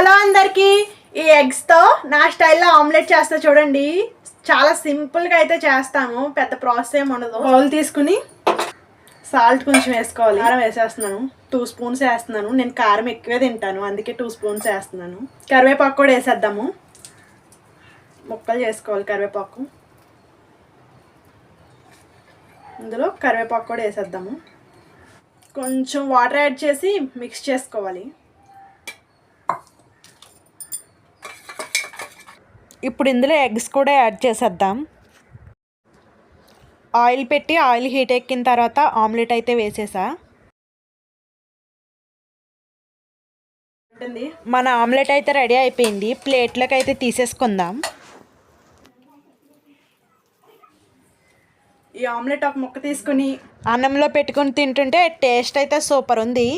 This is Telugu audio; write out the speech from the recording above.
హలో అందరికీ, ఈ ఎగ్స్తో నా స్టైల్లో ఆమ్లెట్ చేస్తా చూడండి. చాలా సింపుల్గా అయితే చేస్తాను, పెద్ద ప్రాసెస్ ఏమి ఉండదు. బౌల్ తీసుకుని సాల్ట్ కొంచెం వేసుకోవాలి. కారం వేసేస్తున్నాను, 2 స్పూన్స్ వేస్తున్నాను. నేను కారం ఎక్కువే తింటాను, అందుకే 2 స్పూన్స్ వేస్తున్నాను. కరివేపాకు కూడా వేసేద్దాము, ముక్కలు చేసుకోవాలి కరివేపాకు. ఇందులో కరివేపాకు కూడా వేసేద్దాము. కొంచెం వాటర్ యాడ్ చేసి మిక్స్ చేసుకోవాలి. ఇప్పుడు ఇందులో ఎగ్స్ కూడా యాడ్ చేసేద్దాం. ఆయిల్ పెట్టి ఆయిల్ హీట్ ఎక్కిన తర్వాత ఆమ్లెట్ అయితే వేసేసా. మన ఆమ్లెట్ అయితే రెడీ అయిపోయింది. ప్లేట్లోకి అయితే తీసేసుకుందాం. ఈ ఆమ్లెట్ ఒక ముక్క తీసుకుని అన్నంలో పెట్టుకుని తింటుంటే టేస్ట్ అయితే సూపర్ ఉంది.